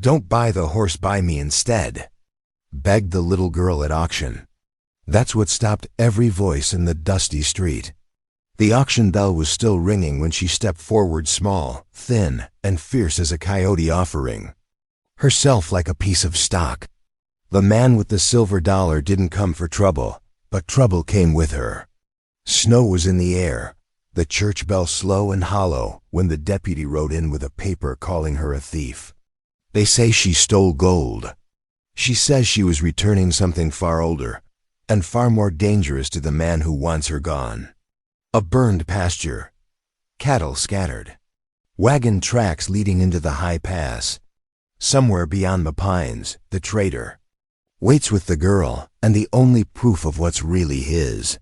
"Don't buy the horse, buy me instead," begged the little girl at auction. That's what stopped every voice in the dusty street. The auction bell was still ringing when she stepped forward, small, thin, and fierce as a coyote, offering herself like a piece of stock. The man with the silver dollar didn't come for trouble, but trouble came with her. Snow was in the air, the church bell slow and hollow, when the deputy rode in with a paper calling her a thief. They say she stole gold. She says she was returning something far older and far more dangerous to the man who wants her gone. A burned pasture, cattle scattered, wagon tracks leading into the high pass. Somewhere beyond the pines, the traitor waits with the girl and the only proof of what's really his.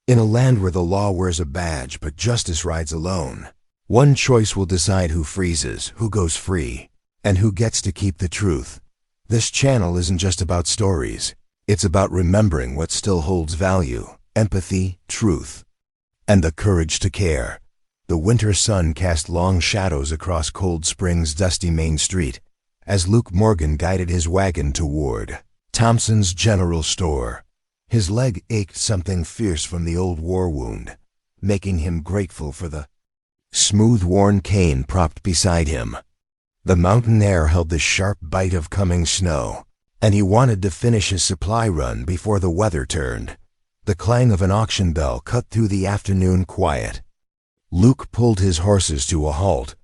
In a land where the law wears a badge but justice rides alone, one choice will decide who freezes, who goes free, and who gets to keep the truth. This channel isn't just about stories. It's about remembering what still holds value: empathy, truth, and the courage to care. The winter sun cast long shadows across Cold Springs' dusty Main Street as Luke Morgan guided his wagon toward Thompson's General Store. His leg ached something fierce from the old war wound, making him grateful for the smooth, worn cane propped beside him. The mountain air held the sharp bite of coming snow, and he wanted to finish his supply run before the weather turned. The clang of an auction bell cut through the afternoon quiet. Luke pulled his horses to a halt,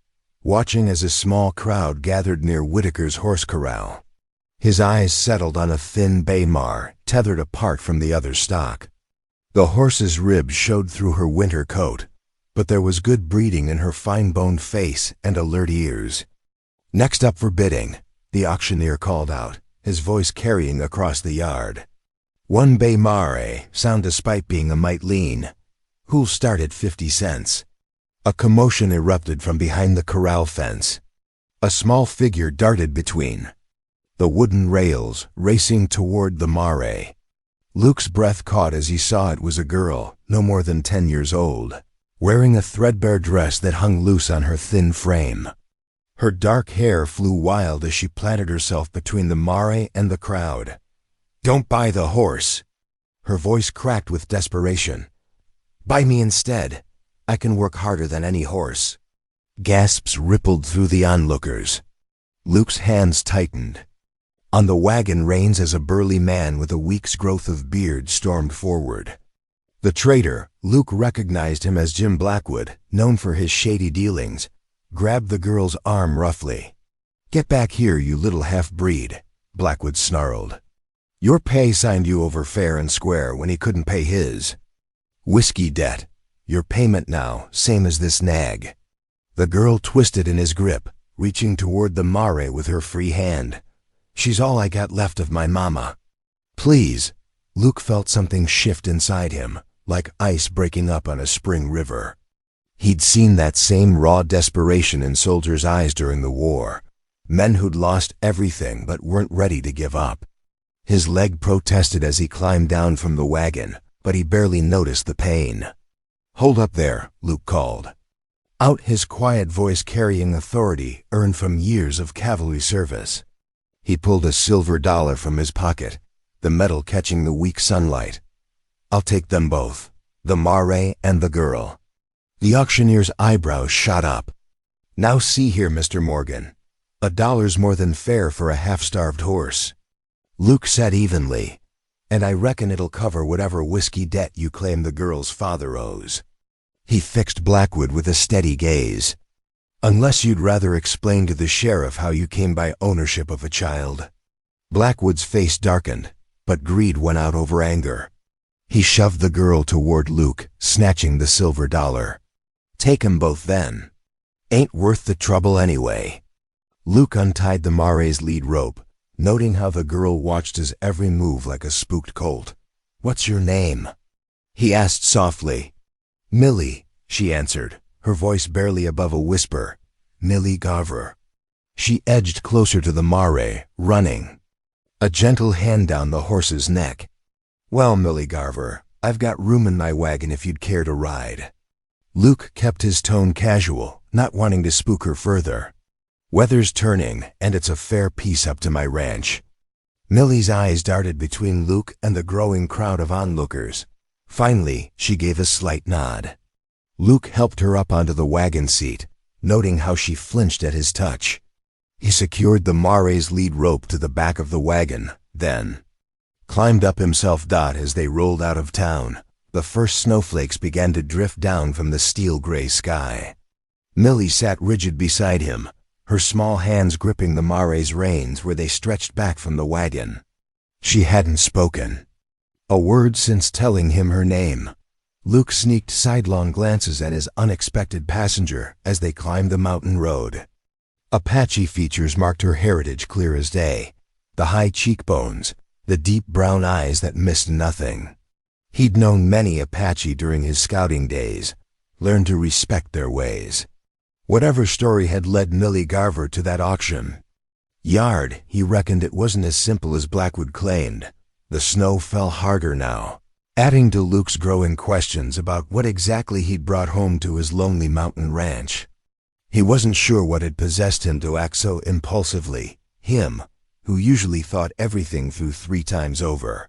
watching as a small crowd gathered near Whitaker's horse corral. His eyes settled on a thin bay mare tethered apart from the other stock. The horse's ribs showed through her winter coat, but there was good breeding in her fine-boned face and alert ears. "Next up for bidding," the auctioneer called out, his voice carrying across the yard. "One bay mare, sound despite being a mite lean. Who'll start at 50 cents? A commotion erupted from behind the corral fence. A small figure darted between the wooden rails, racing toward the mare. Luke's breath caught as he saw it was a girl, no more than 10 years old, wearing a threadbare dress that hung loose on her thin frame. Her dark hair flew wild as she planted herself between the mare and the crowd. "Don't buy the horse." Her voice cracked with desperation. "Buy me instead. I can work harder than any horse." Gasps rippled through the onlookers. Luke's hands tightened. On the wagon reins as a burly man with a week's growth of beard stormed forward. The trader, Luke recognized him as Jim Blackwood, known for his shady dealings, grabbed the girl's arm roughly. "Get back here, you little half-breed," Blackwood snarled. "Your pay signed you over fair and square when he couldn't pay his. Whiskey debt. Your payment now, same as this nag." The girl twisted in his grip, reaching toward the mare with her free hand. "She's all I got left of my mama." "Please." Luke felt something shift inside him, like ice breaking up on a spring river. He'd seen that same raw desperation in soldiers' eyes during the war, men who'd lost everything but weren't ready to give up. His leg protested as he climbed down from the wagon, but he barely noticed the pain. "Hold up there," Luke called out, his quiet voice carrying authority earned from years of cavalry service. He pulled a silver dollar from his pocket, the metal catching the weak sunlight. "I'll take them both, the mare and the girl." The auctioneer's eyebrows shot up. "Now see here, Mr. Morgan. $1's more than fair for a half-starved horse." Luke said evenly, "And I reckon it'll cover whatever whiskey debt you claim the girl's father owes." He fixed Blackwood with a steady gaze. "Unless you'd rather explain to the sheriff how you came by ownership of a child." Blackwood's face darkened, but greed went out over anger. He shoved the girl toward Luke, snatching the silver dollar. "Take 'em both then. Ain't worth the trouble anyway." Luke untied the mare's lead rope, noting how the girl watched his every move like a spooked colt. "What's your name?" he asked softly. "Millie," she answered, her voice barely above a whisper. "Millie Garver." She edged closer to the mare, running, a gentle hand down the horse's neck. "Well, Millie Garver, I've got room in my wagon if you'd care to ride." Luke kept his tone casual, not wanting to spook her further. Weather's turning, and it's a fair piece up to my ranch. Millie's eyes darted between Luke and the growing crowd of onlookers. Finally, she gave a slight nod. Luke helped her up onto the wagon seat, noting how she flinched at his touch. He secured the Mare's lead rope to the back of the wagon, then climbed up himself. As they rolled out of town, the first snowflakes began to drift down from the steel-gray sky. Millie sat rigid beside him, her small hands gripping the Mare's reins where they stretched back from the wagon. She hadn't spoken a word since telling him her name. Luke sneaked sidelong glances at his unexpected passenger as they climbed the mountain road. Apache features marked her heritage clear as day. The high cheekbones, the deep brown eyes that missed nothing. He'd known many Apache during his scouting days, learned to respect their ways. Whatever story had led Millie Garver to that auction yard, he reckoned it wasn't as simple as Blackwood claimed. The snow fell harder now, adding to Luke's growing questions about what exactly he'd brought home to his lonely mountain ranch. He wasn't sure what had possessed him to act so impulsively, him, who usually thought everything through 3 times over.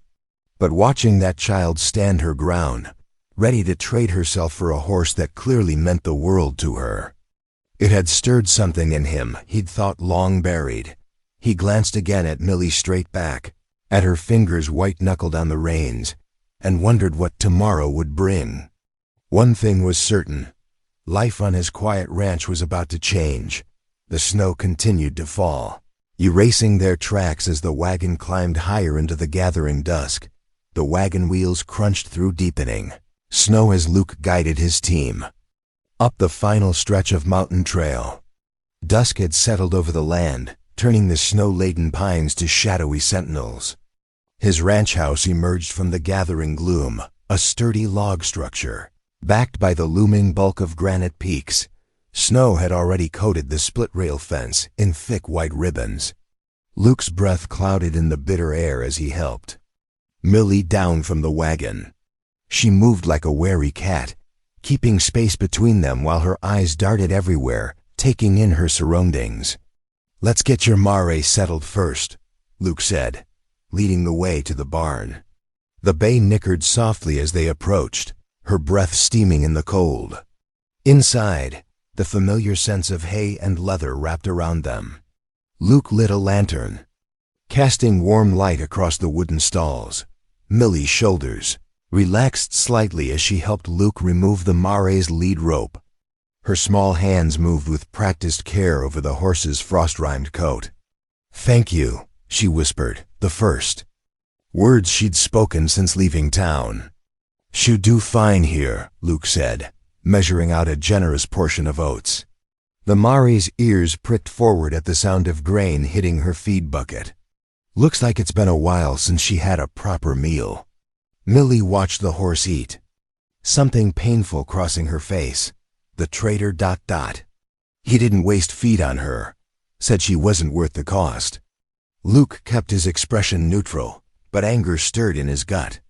But watching that child stand her ground, ready to trade herself for a horse that clearly meant the world to her, it had stirred something in him he'd thought long buried. He glanced again at Millie's straight back, at her fingers white-knuckled on the reins, and wondered what tomorrow would bring. One thing was certain. Life on his quiet ranch was about to change. The snow continued to fall, erasing their tracks as the wagon climbed higher into the gathering dusk. The wagon wheels crunched through deepening snow as Luke guided his team up the final stretch of mountain trail. Dusk had settled over the land, turning the snow-laden pines to shadowy sentinels. His ranch house emerged from the gathering gloom, a sturdy log structure, backed by the looming bulk of granite peaks. Snow had already coated the split-rail fence in thick white ribbons. Luke's breath clouded in the bitter air as he helped Millie down from the wagon. She moved like a wary cat, keeping space between them while her eyes darted everywhere, taking in her surroundings. "Let's get your Mare settled first," Luke said, leading the way to the barn. The bay nickered softly as they approached, her breath steaming in the cold. Inside, the familiar sense of hay and leather wrapped around them. Luke lit a lantern, casting warm light across the wooden stalls. Millie's shoulders relaxed slightly as she helped Luke remove the Mare's lead rope. Her small hands moved with practiced care over the horse's frost-rimed coat. "Thank you," she whispered, the first words she'd spoken since leaving town. "She'll do fine here," Luke said, measuring out a generous portion of oats. The Mare's ears pricked forward at the sound of grain hitting her feed bucket. "Looks like it's been a while since she had a proper meal." Millie watched the horse eat, something painful crossing her face. The trader ... He didn't waste feed on her, said she wasn't worth the cost. Luke kept his expression neutral, but anger stirred in his gut.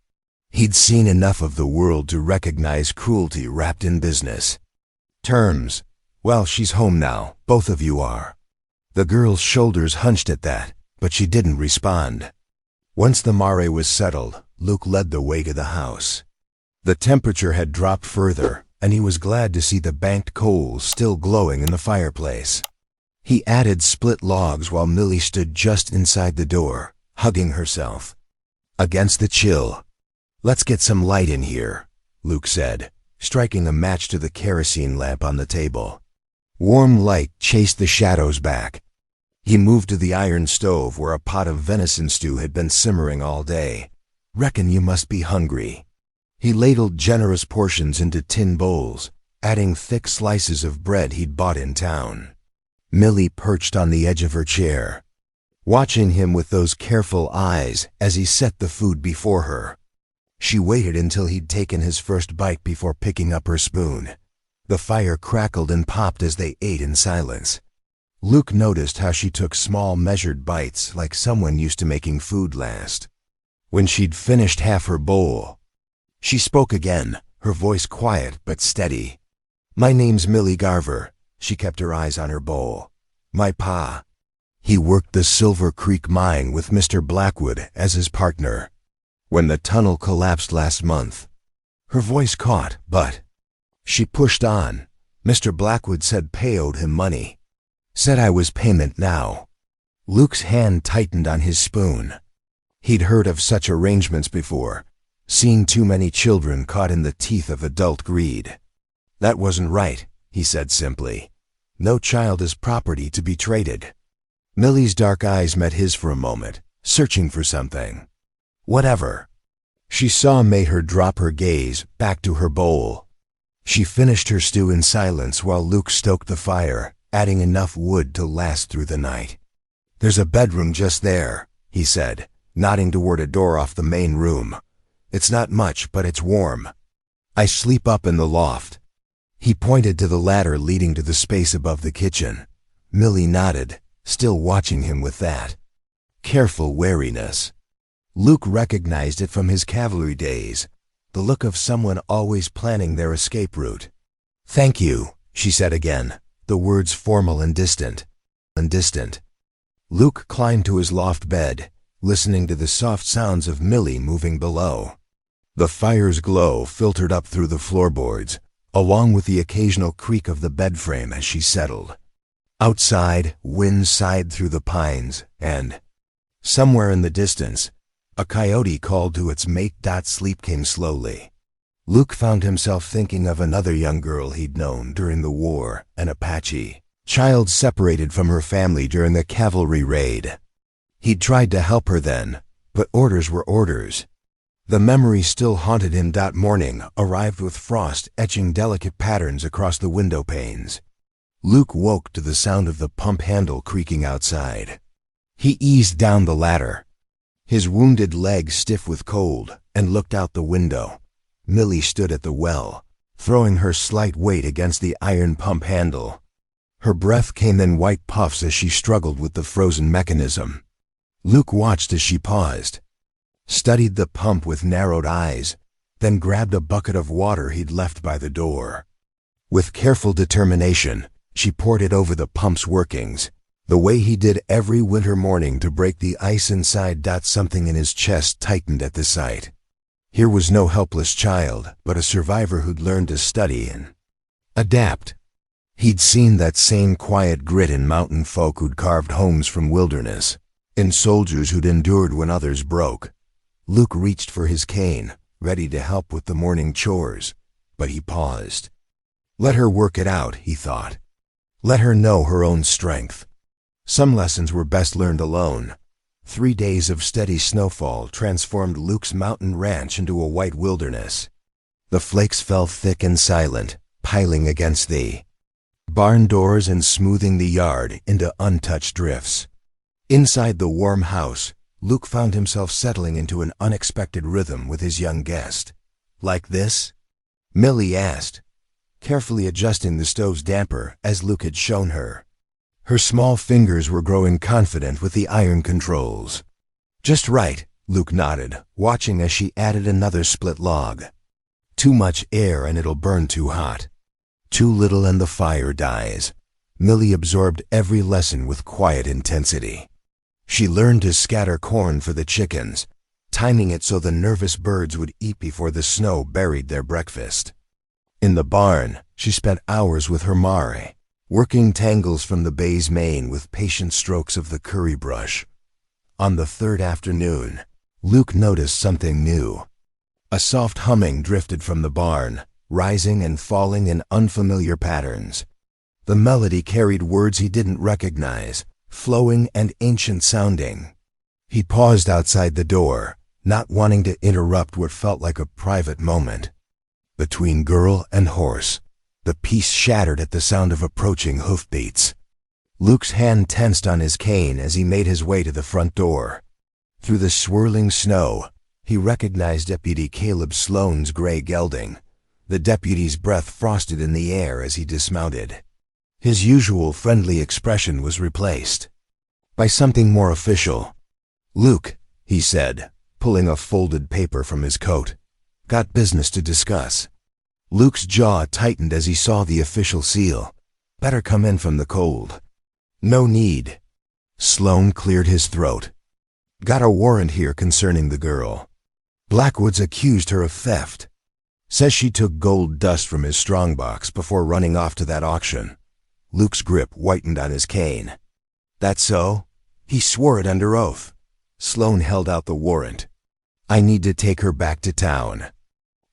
He'd seen enough of the world to recognize cruelty wrapped in business terms. "Well, she's home now, both of you are." The girl's shoulders hunched at that, but she didn't respond. Once the Mare was settled, Luke led the way to the house. The temperature had dropped further, and he was glad to see the banked coals still glowing in the fireplace. He added split logs while Millie stood just inside the door, hugging herself against the chill. "Let's get some light in here," Luke said, striking a match to the kerosene lamp on the table. Warm light chased the shadows back. He moved to the iron stove where a pot of venison stew had been simmering all day. "Reckon you must be hungry." He ladled generous portions into tin bowls, adding thick slices of bread he'd bought in town. Millie perched on the edge of her chair, watching him with those careful eyes as he set the food before her. She waited until he'd taken his first bite before picking up her spoon. The fire crackled and popped as they ate in silence. Luke noticed how she took small, measured bites like someone used to making food last. When she'd finished half her bowl, she spoke again, her voice quiet but steady. "My name's Millie Garver." She kept her eyes on her bowl. My pa. He worked the Silver Creek mine with Mr. Blackwood as his partner. When the tunnel collapsed last month. Her voice caught, but she pushed on. Mr. Blackwood said pay owed him money. Said I was payment now. Luke's hand tightened on his spoon. He'd heard of such arrangements before, seen too many children caught in the teeth of adult greed. That wasn't right, he said simply. No child is property to be traded. Millie's dark eyes met his for a moment, searching for something. Whatever. She saw made her drop her gaze back to her bowl. She finished her stew in silence while Luke stoked the fire, adding enough wood to last through the night. There's a bedroom just there, he said, nodding toward a door off the main room. It's not much, but it's warm. I sleep up in the loft. He pointed to the ladder leading to the space above the kitchen. Millie nodded, still watching him with that careful wariness. Luke recognized it from his cavalry days, the look of someone always planning their escape route. Thank you, she said again, the words formal and distant. Luke climbed to his loft bed, listening to the soft sounds of Millie moving below. The fire's glow filtered up through the floorboards, along with the occasional creak of the bed frame as she settled. Outside, wind sighed through the pines, and somewhere in the distance, a coyote called to its mate. Sleep came slowly. Luke found himself thinking of another young girl he'd known during the war, an Apache, child separated from her family during the cavalry raid. He'd tried to help her then, but orders were orders. The memory still haunted him. Morning arrived with frost etching delicate patterns across the window panes. Luke woke to the sound of the pump handle creaking outside. He eased down the ladder, his wounded leg stiff with cold, and looked out the window. Millie stood at the well, throwing her slight weight against the iron pump handle. Her breath came in white puffs as she struggled with the frozen mechanism. Luke watched as she paused, studied the pump with narrowed eyes, then grabbed a bucket of water he'd left by the door. With careful determination, she poured it over the pump's workings, the way he did every winter morning to break the ice inside. Something in his chest tightened at the sight. Here was no helpless child, but a survivor who'd learned to study and adapt. He'd seen that same quiet grit in mountain folk who'd carved homes from wilderness, in soldiers who'd endured when others broke. Luke reached for his cane, ready to help with the morning chores, but he paused. Let her work it out, he thought. Let her know her own strength. Some lessons were best learned alone. 3 days of steady snowfall transformed Luke's mountain ranch into a white wilderness. The flakes fell thick and silent, piling against the barn doors and smoothing the yard into untouched drifts. Inside the warm house, Luke found himself settling into an unexpected rhythm with his young guest. Like this? Millie asked, carefully adjusting the stove's damper as Luke had shown her. Her small fingers were growing confident with the iron controls. Just right, Luke nodded, watching as she added another split log. Too much air and it'll burn too hot. Too little and the fire dies. Millie absorbed every lesson with quiet intensity. She learned to scatter corn for the chickens, timing it so the nervous birds would eat before the snow buried their breakfast. In the barn, she spent hours with her Mare, working tangles from the bay's mane with patient strokes of the curry brush. On the third afternoon, Luke noticed something new. A soft humming drifted from the barn, rising and falling in unfamiliar patterns. The melody carried words he didn't recognize, flowing and ancient sounding. He paused outside the door, not wanting to interrupt what felt like a private moment. Between girl and horse, the peace shattered at the sound of approaching hoofbeats. Luke's hand tensed on his cane as he made his way to the front door. Through the swirling snow, he recognized Deputy Caleb Sloan's gray gelding. The deputy's breath frosted in the air as he dismounted. His usual friendly expression was replaced by something more official. "Luke," he said, pulling a folded paper from his coat. "Got business to discuss." Luke's jaw tightened as he saw the official seal. Better come in from the cold. No need. Sloan cleared his throat. Got a warrant here concerning the girl. Blackwood's accused her of theft. Says she took gold dust from his strongbox before running off to that auction. Luke's grip whitened on his cane. That so? He swore it under oath. Sloan held out the warrant. I need to take her back to town.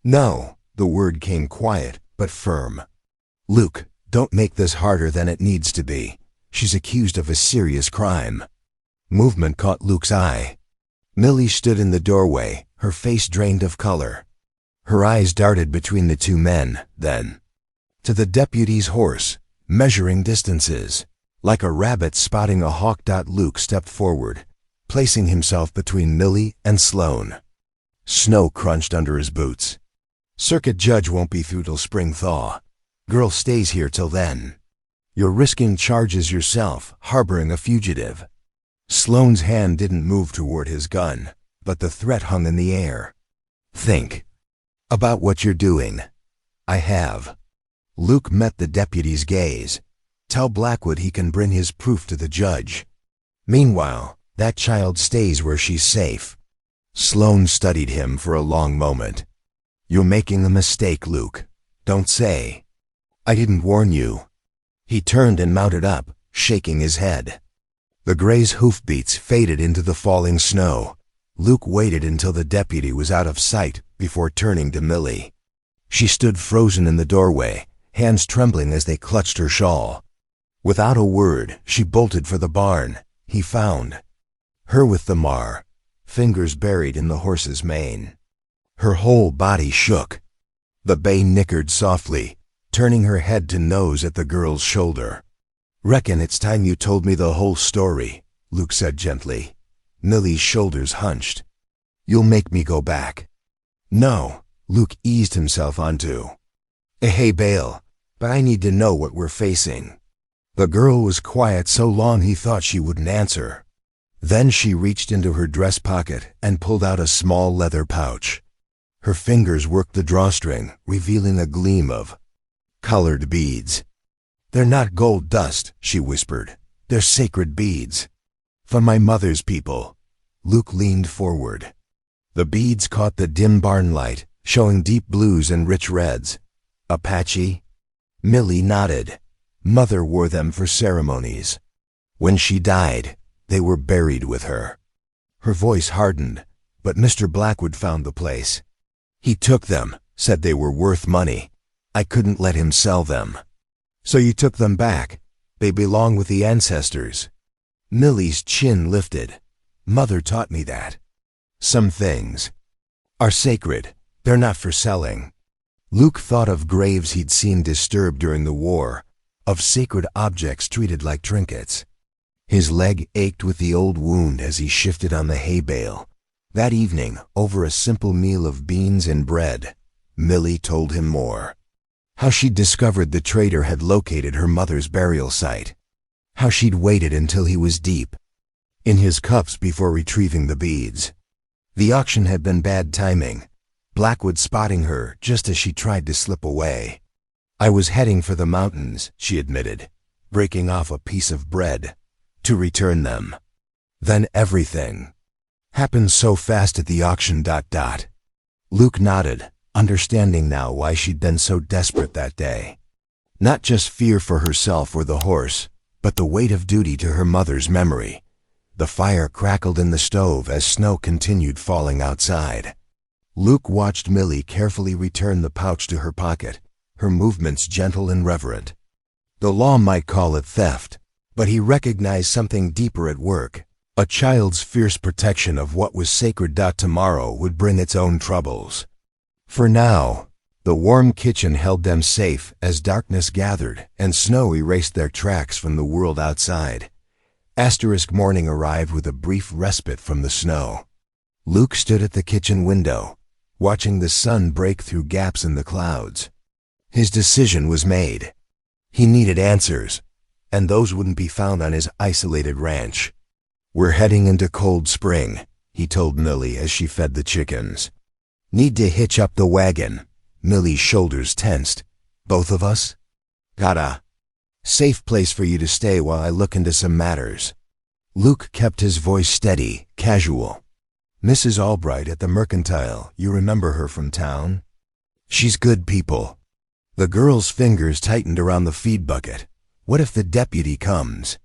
No, the word came quiet but firm. Luke, don't make this harder than it needs to be. She's accused of a serious crime. Movement caught Luke's eye. Millie stood in the doorway, her face drained of color. Her eyes darted between the two men, then to the deputy's horse, measuring distances. Like a rabbit spotting a hawk. Luke stepped forward, placing himself between Millie and Sloan. Snow crunched under his boots. Circuit judge won't be through till spring thaw. Girl stays here till then. You're risking charges yourself, harboring a fugitive. Sloan's hand didn't move toward his gun, but the threat hung in the air. Think about what you're doing. I have. Luke met the deputy's gaze. Tell Blackwood he can bring his proof to the judge. Meanwhile, that child stays where she's safe. Sloan studied him for a long moment. You're making a mistake, Luke. Don't say. I didn't warn you. He turned and mounted up, shaking his head. The gray's hoofbeats faded into the falling snow. Luke waited until the deputy was out of sight before turning to Millie. She stood frozen in the doorway, hands trembling as they clutched her shawl. Without a word, she bolted for the barn. He found her with the mar, fingers buried in the horse's mane. Her whole body shook. The bay nickered softly, turning her head to nose at the girl's shoulder. Reckon it's time you told me the whole story, Luke said gently. Millie's shoulders hunched. You'll make me go back. No, Luke eased himself onto a hay bale, but I need to know what we're facing. The girl was quiet so long he thought she wouldn't answer. Then she reached into her dress pocket and pulled out a small leather pouch. Her fingers worked the drawstring, revealing a gleam of colored beads. They're not gold dust, she whispered. They're sacred beads. From my mother's people. Luke leaned forward. The beads caught the dim barn light, showing deep blues and rich reds. Apache? Millie nodded. Mother wore them for ceremonies. When she died, they were buried with her. Her voice hardened, but Mr. Blackwood found the place. He took them, said they were worth money. I couldn't let him sell them. So you took them back. They belong with the ancestors. Millie's chin lifted. Mother taught me that. Some things are sacred. They're not for selling. Luke thought of graves he'd seen disturbed during the war, of sacred objects treated like trinkets. His leg ached with the old wound as he shifted on the hay bale. That evening, over a simple meal of beans and bread, Millie told him more. How she'd discovered the traitor had located her mother's burial site. How she'd waited until he was deep in his cups before retrieving the beads. The auction had been bad timing, Blackwood spotting her just as she tried to slip away. I was heading for the mountains, she admitted, breaking off a piece of bread to return them. Then everything happened so fast at the auction. Luke nodded, understanding now why she'd been so desperate that day. Not just fear for herself or the horse, but the weight of duty to her mother's memory. The fire crackled in the stove as snow continued falling outside. Luke watched Millie carefully return the pouch to her pocket, her movements gentle and reverent. The law might call it theft, but he recognized something deeper at work. A child's fierce protection of what was sacred. Tomorrow would bring its own troubles. For now, the warm kitchen held them safe as darkness gathered and snow erased their tracks from the world outside. Morning arrived with a brief respite from the snow. Luke stood at the kitchen window, watching the sun break through gaps in the clouds. His decision was made. He needed answers, and those wouldn't be found on his isolated ranch. We're heading into cold spring, he told Millie as she fed the chickens. Need to hitch up the wagon. Millie's shoulders tensed. Both of us? Gotta Safe place for you to stay while I look into some matters." Luke kept his voice steady, casual. "Mrs. Albright at the Mercantile, you remember her from town? She's good people." The girl's fingers tightened around the feed bucket. "What if the deputy comes?"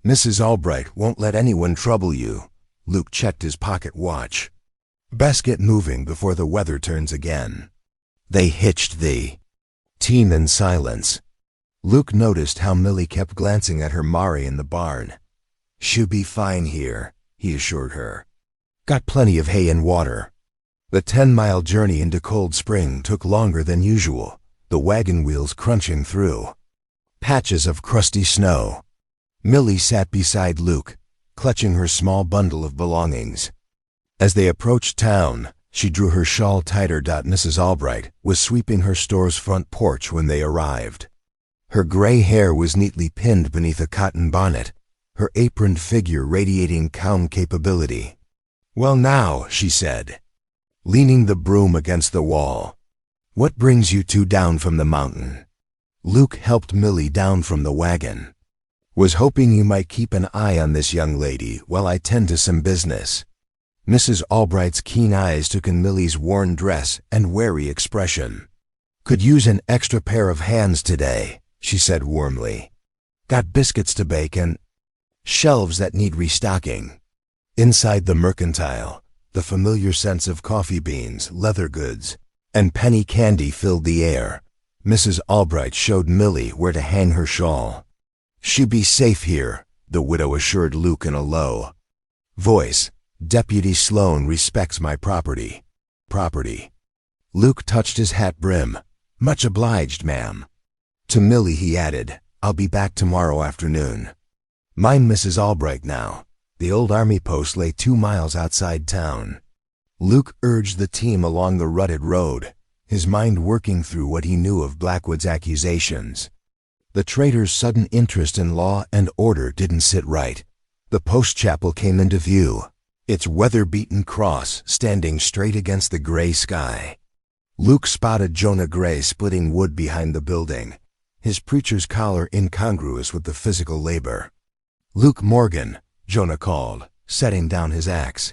"Mrs. Albright won't let anyone trouble you." Luke checked his pocket watch. "Best get moving before the weather turns again." They hitched the team in silence. Luke noticed how Millie kept glancing at her Mari in the barn. "She'll be fine here," he assured her. "Got plenty of hay and water." The 10-mile journey into Cold Spring took longer than usual, the wagon wheels crunching through patches of crusty snow. Millie sat beside Luke, clutching her small bundle of belongings. As they approached town, she drew her shawl tighter. Mrs. Albright was sweeping her store's front porch when they arrived. Her gray hair was neatly pinned beneath a cotton bonnet, her aproned figure radiating calm capability. "Well now," she said, leaning the broom against the wall. "What brings you two down from the mountain?" Luke helped Millie down from the wagon. "Was hoping you might keep an eye on this young lady while I tend to some business." Mrs. Albright's keen eyes took in Millie's worn dress and wary expression. "Could use an extra pair of hands today," she said warmly. "Got biscuits to bake and shelves that need restocking." Inside the Mercantile, the familiar scents of coffee beans, leather goods, and penny candy filled the air. Mrs. Albright showed Millie where to hang her shawl. "She'll be safe here," the widow assured Luke in a low voice. "Deputy Sloan respects my property." Property. Luke touched his hat brim. "Much obliged, ma'am." To Millie he added, "I'll be back tomorrow afternoon." "Mind Mrs. Albright now." The old army post lay 2 miles outside town. Luke urged the team along the rutted road, his mind working through what he knew of Blackwood's accusations. The trader's sudden interest in law and order didn't sit right. The post chapel came into view, its weather-beaten cross standing straight against the gray sky. Luke spotted Jonah Gray splitting wood behind the building, his preacher's collar incongruous with the physical labor. "Luke Morgan," Jonah called, setting down his axe.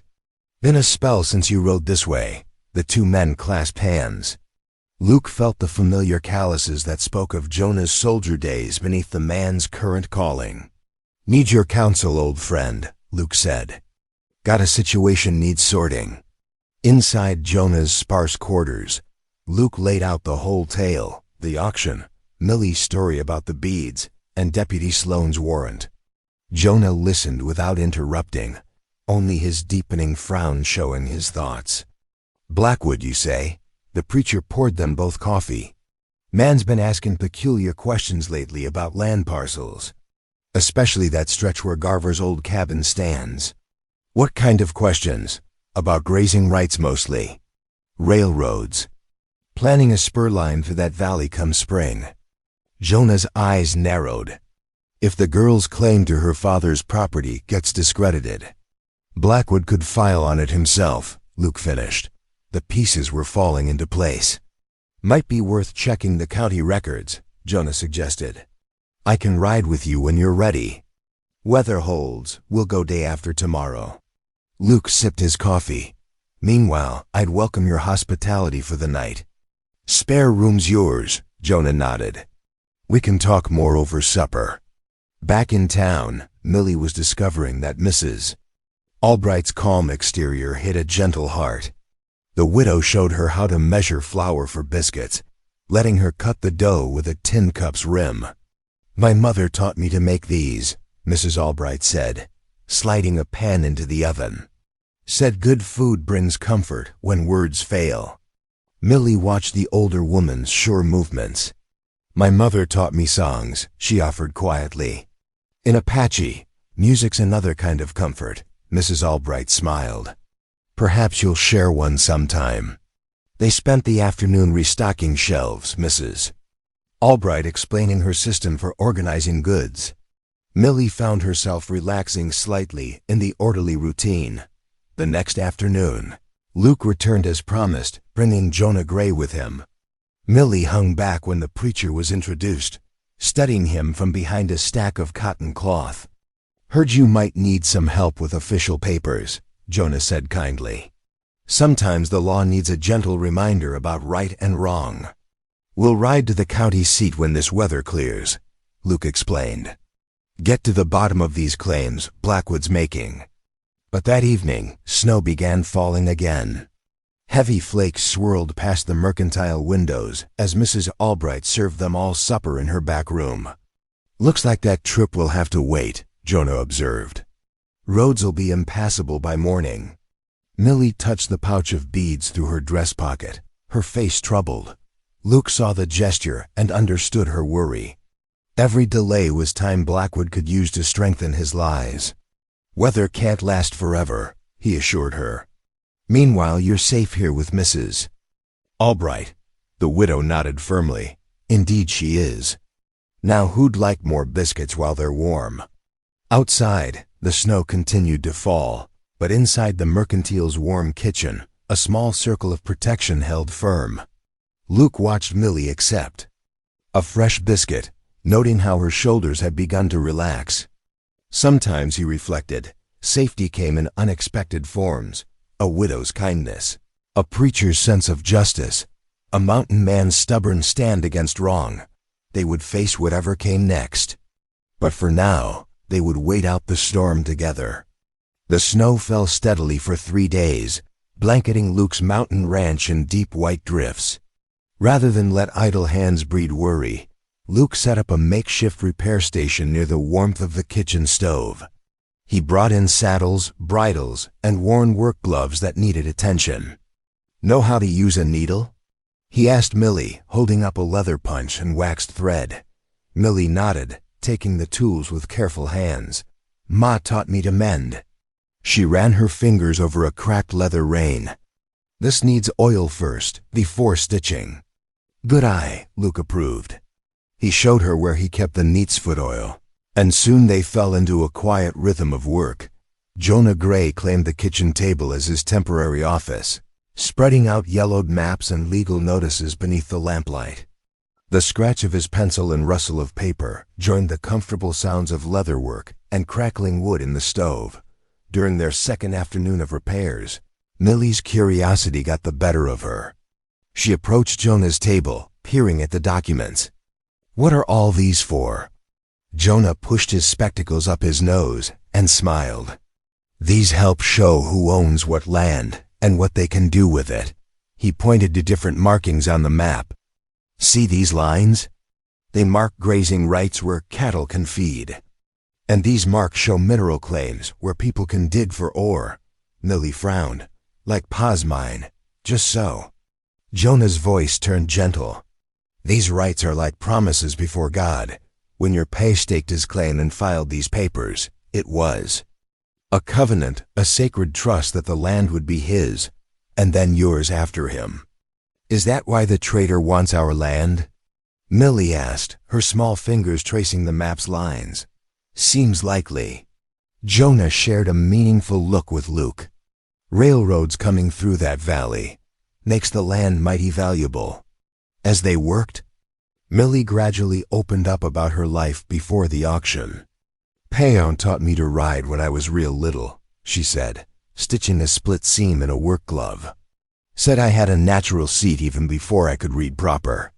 "Been a spell since you rode this way." The two men clasped hands. Luke felt the familiar calluses that spoke of Jonah's soldier days beneath the man's current calling. "Need your counsel, old friend," Luke said. "Got a situation needs sorting." Inside Jonah's sparse quarters, Luke laid out the whole tale, the auction, Millie's story about the beads, and Deputy Sloan's warrant. Jonah listened without interrupting, only his deepening frown showing his thoughts. "Blackwood, you say?" The preacher poured them both coffee. "Man's been asking peculiar questions lately about land parcels, especially that stretch where Garver's old cabin stands." "What kind of questions?" "About grazing rights mostly. Railroads. Planning a spur line for that valley come spring." Jonah's eyes narrowed. "If the girl's claim to her father's property gets discredited, Blackwood could file on it himself," Luke finished. The pieces were falling into place. "Might be worth checking the county records," Jonah suggested. "I can ride with you when you're ready. Weather holds, we'll go day after tomorrow." Luke sipped his coffee. "Meanwhile, I'd welcome your hospitality for the night." "Spare room's yours," Jonah nodded. "We can talk more over supper." Back in town, Millie was discovering that Mrs. Albright's calm exterior hid a gentle heart. The widow showed her how to measure flour for biscuits, letting her cut the dough with a tin cup's rim. "My mother taught me to make these," Mrs. Albright said, sliding a pan into the oven. "Said good food brings comfort when words fail." Millie watched the older woman's sure movements. "My mother taught me songs," she offered quietly. "In Apache, music's another kind of comfort," Mrs. Albright smiled. "Perhaps you'll share one sometime." They spent the afternoon restocking shelves, Mrs. Albright explaining her system for organizing goods. Millie found herself relaxing slightly in the orderly routine. The next afternoon, Luke returned as promised, bringing Jonah Gray with him. Millie hung back when the preacher was introduced, studying him from behind a stack of cotton cloth. "Heard you might need some help with official papers," Jonah said kindly. "Sometimes the law needs a gentle reminder about right and wrong." "We'll ride to the county seat when this weather clears," Luke explained. "Get to the bottom of these claims Blackwood's making." But that evening, snow began falling again. Heavy flakes swirled past the mercantile windows as Mrs. Albright served them all supper in her back room. "Looks like that trip will have to wait," Jonah observed. "Roads'll be impassable by morning." Millie touched the pouch of beads through her dress pocket, her face troubled. Luke saw the gesture and understood her worry. Every delay was time Blackwood could use to strengthen his lies. "Weather can't last forever," he assured her. "Meanwhile, you're safe here with Mrs. Albright." The widow nodded firmly. "Indeed she is. Now who'd like more biscuits while they're warm?" Outside, the snow continued to fall, but inside the mercantile's warm kitchen, a small circle of protection held firm. Luke watched Millie accept a fresh biscuit, noting how her shoulders had begun to relax. Sometimes, he reflected, safety came in unexpected forms: a widow's kindness, a preacher's sense of justice, a mountain man's stubborn stand against wrong. They would face whatever came next. But for now, they would wait out the storm together. The snow fell steadily for 3 days, blanketing Luke's mountain ranch in deep white drifts. Rather than let idle hands breed worry, Luke set up a makeshift repair station near the warmth of the kitchen stove. He brought in saddles, bridles, and worn work gloves that needed attention. "Know how to use a needle?" he asked Millie, holding up a leather punch and waxed thread. Millie nodded, taking the tools with careful hands. "Ma taught me to mend." She ran her fingers over a cracked leather rein. "This needs oil first, before stitching." "Good eye," Luke approved. He showed her where he kept the neatsfoot oil, and soon they fell into a quiet rhythm of work. Jonah Gray claimed the kitchen table as his temporary office, spreading out yellowed maps and legal notices beneath the lamplight. The scratch of his pencil and rustle of paper joined the comfortable sounds of leatherwork and crackling wood in the stove. During their second afternoon of repairs, Millie's curiosity got the better of her. She approached Jonah's table, peering at the documents. "What are all these for?" Jonah pushed his spectacles up his nose and smiled. "These help show who owns what land and what they can do with it." He pointed to different markings on the map. "See these lines? They mark grazing rights where cattle can feed. And these marks show mineral claims where people can dig for ore." Millie frowned. "Like Pa's mine. Just so." Jonah's voice turned gentle. "These rights are like promises before God. When your pay staked his claim and filed these papers, it was a covenant, a sacred trust that the land would be his, and then yours after him." "Is that why the trader wants our land?" Millie asked, her small fingers tracing the map's lines. "Seems likely." Jonah shared a meaningful look with Luke. "Railroads coming through that valley makes the land mighty valuable." As they worked, Millie gradually opened up about her life before the auction. "Payon taught me to ride when I was real little," she said, stitching a split seam in a work glove. "Said I had a natural seat even before I could read proper."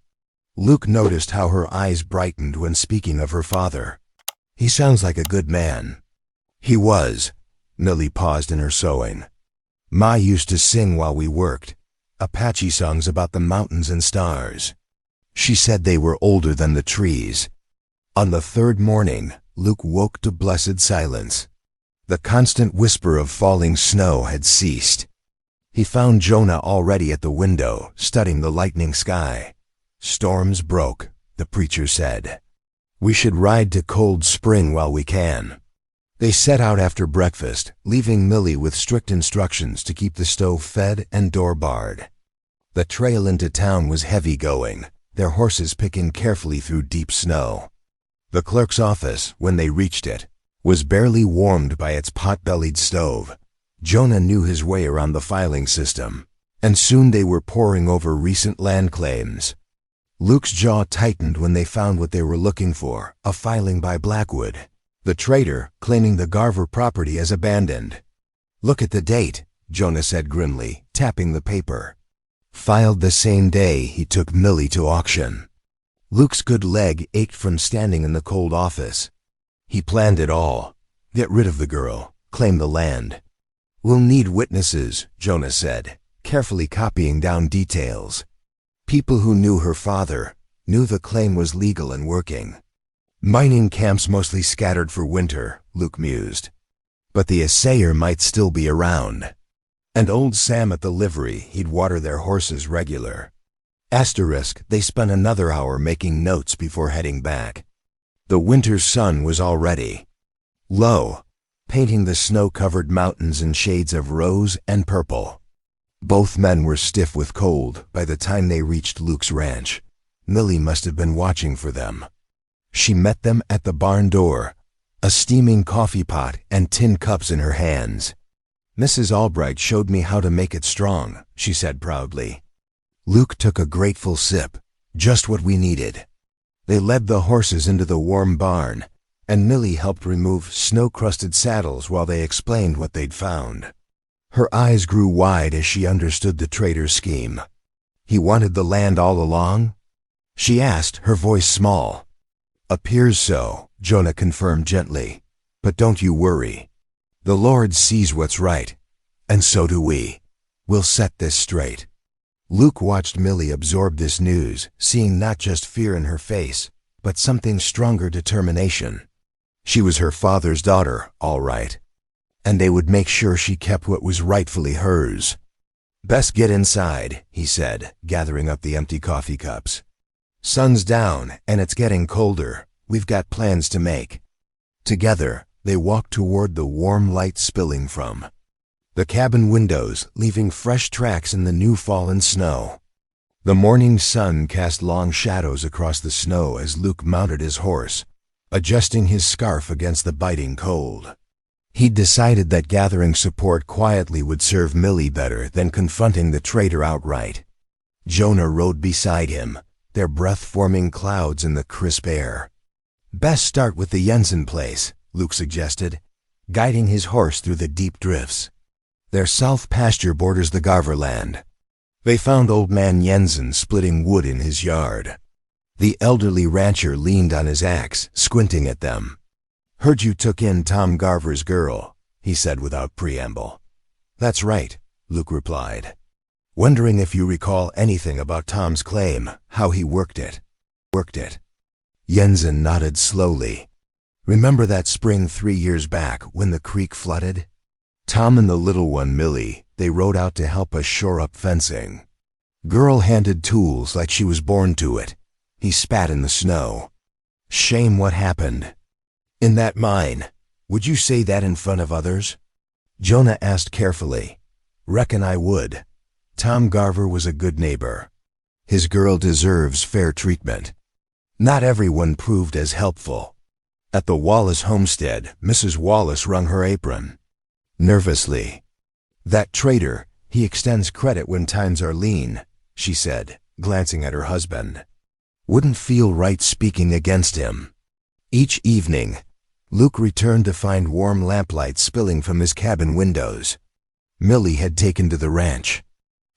Luke noticed how her eyes brightened when speaking of her father. "He sounds like a good man." "He was." Millie paused in her sewing. "Ma used to sing while we worked, Apache songs about the mountains and stars. She said they were older than the trees." On the third morning, Luke woke to blessed silence. The constant whisper of falling snow had ceased. He found Jonah already at the window, studying the lightening sky. "Storms broke," the preacher said. "We should ride to Cold Spring while we can." They set out after breakfast, leaving Millie with strict instructions to keep the stove fed and door barred. The trail into town was heavy going, their horses picking carefully through deep snow. The clerk's office, when they reached it, was barely warmed by its pot-bellied stove. Jonah knew his way around the filing system, and soon they were poring over recent land claims. Luke's jaw tightened when they found what they were looking for, a filing by Blackwood, the trader claiming the Garver property as abandoned. "Look at the date," Jonah said grimly, tapping the paper. "Filed the same day he took Millie to auction." Luke's good leg ached from standing in the cold office. He planned it all. Get rid of the girl, claim the land. "We'll need witnesses," Jonah said, carefully copying down details. People who knew her father, knew the claim was legal and working. Mining camps mostly scattered for winter, Luke mused. But the assayer might still be around. And old Sam at the livery, he'd water their horses regular. Asterisk, they spent another hour making notes before heading back. The winter sun was already low, painting the snow-covered mountains in shades of rose and purple. Both men were stiff with cold by the time they reached Luke's ranch. Millie must have been watching for them. She met them at the barn door, a steaming coffee pot and tin cups in her hands. "Mrs. Albright showed me how to make it strong," she said proudly. Luke took a grateful sip, just what we needed. They led the horses into the warm barn, and Millie helped remove snow-crusted saddles while they explained what they'd found. Her eyes grew wide as she understood the trader's scheme. "He wanted the land all along?" she asked, her voice small. "Appears so," Jonah confirmed gently. "But don't you worry. The Lord sees what's right, and so do we. We'll set this straight." Luke watched Millie absorb this news, seeing not just fear in her face, but something stronger, determination. She was her father's daughter, all right. And they would make sure she kept what was rightfully hers. "Best get inside," he said, gathering up the empty coffee cups. "Sun's down, and it's getting colder. We've got plans to make." Together, they walked toward the warm light spilling from the cabin windows, leaving fresh tracks in the new fallen snow. The morning sun cast long shadows across the snow as Luke mounted his horse, adjusting his scarf against the biting cold. He'd decided that gathering support quietly would serve Millie better than confronting the traitor outright. Jonah rode beside him, their breath-forming clouds in the crisp air. "Best start with the Jensen place," Luke suggested, guiding his horse through the deep drifts. Their south pasture borders the Garver land. They found old man Jensen splitting wood in his yard. The elderly rancher leaned on his axe, squinting at them. "Heard you took in Tom Garver's girl," he said without preamble. "That's right," Luke replied. "Wondering if you recall anything about Tom's claim, how he worked it." Jensen nodded slowly. "Remember that spring 3 years back when the creek flooded? Tom and the little one, Millie, they rode out to help us shore up fencing. Girl handed tools like she was born to it." He spat in the snow. "Shame what happened. In that mine, would you say that in front of others?" Jonah asked carefully. "Reckon I would. Tom Garver was a good neighbor. His girl deserves fair treatment. Not everyone proved as helpful. At the Wallace homestead, Mrs. Wallace wrung her apron nervously. That traitor, he extends credit when times are lean," she said, glancing at her husband. "Wouldn't feel right speaking against him." Each evening, Luke returned to find warm lamplight spilling from his cabin windows. Millie had taken to the ranch.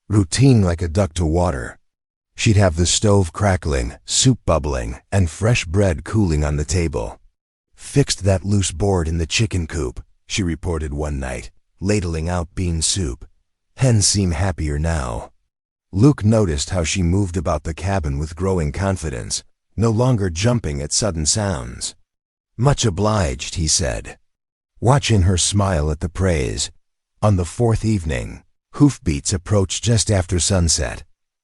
Routine like a duck to water. She'd have the stove crackling, soup bubbling, and fresh bread cooling on the table. "Fixed that loose board in the chicken coop," she reported one night, ladling out bean soup. "Hens seem happier now." Luke noticed how she moved about the cabin with growing confidence, no longer jumping at sudden sounds. "Much obliged," he said, watching her smile at the praise. On the fourth evening, hoofbeats approached just after sunset.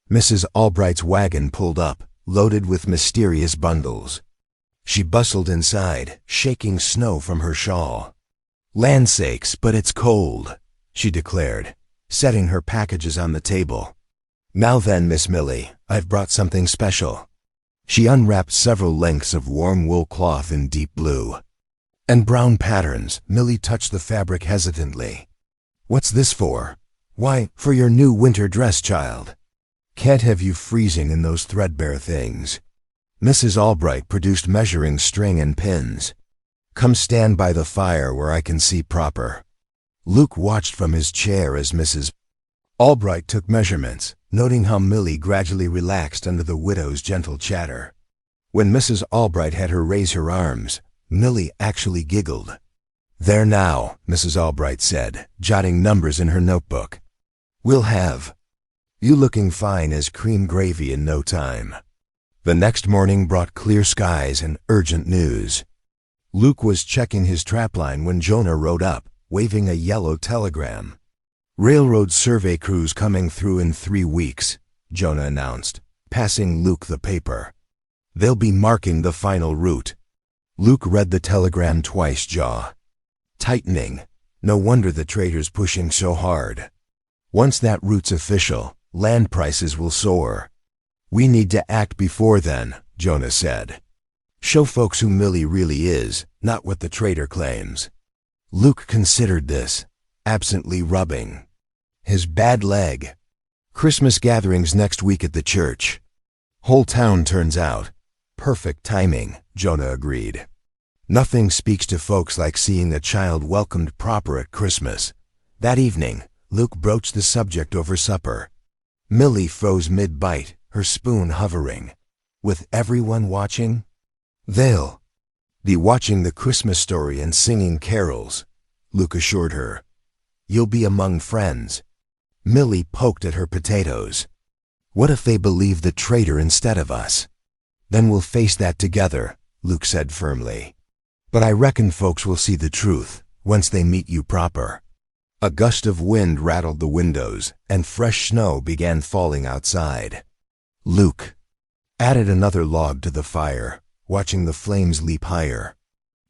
Mrs. Albright's wagon pulled up, loaded with mysterious bundles. She bustled inside, shaking snow from her shawl. "Land sakes, but it's cold," she declared, setting her packages on the table. "Now then, Miss Millie, I've brought something special." She unwrapped several lengths of warm wool cloth in deep blue and brown patterns. Millie touched the fabric hesitantly. "What's this for?" "Why, for your new winter dress, child." Can't have you freezing in those threadbare things. Mrs. Albright produced measuring string and pins. Come stand by the fire where I can see proper. Luke watched from his chair as Mrs. Albright took measurements, noting how Millie gradually relaxed under the widow's gentle chatter. When Mrs. Albright had her raise her arms, Millie actually giggled. There now, Mrs. Albright said, jotting numbers in her notebook. We'll have you looking fine as cream gravy in no time. The next morning brought clear skies and urgent news. Luke was checking his trapline when Jonah rode up, waving a yellow telegram. Railroad survey crews coming through in 3 weeks, Jonah announced, passing Luke the paper. They'll be marking the final route. Luke read the telegram twice, jaw tightening. No wonder the trader's pushing so hard. Once that route's official, land prices will soar. We need to act before then, Jonah said. Show folks who Millie really is, not what the trader claims. Luke considered this, absently rubbing his bad leg. Christmas gatherings next week at the church. Whole town turns out. Perfect timing, Jonah agreed. Nothing speaks to folks like seeing a child welcomed proper at Christmas. That evening, Luke broached the subject over supper. Millie froze mid-bite, her spoon hovering. With everyone watching? They'll be watching the Christmas story and singing carols, Luke assured her. You'll be among friends. Millie poked at her potatoes. What if they believe the traitor instead of us? Then we'll face that together, Luke said firmly. But I reckon folks will see the truth once they meet you proper. A gust of wind rattled the windows, and fresh snow began falling outside. Luke added another log to the fire, watching the flames leap higher.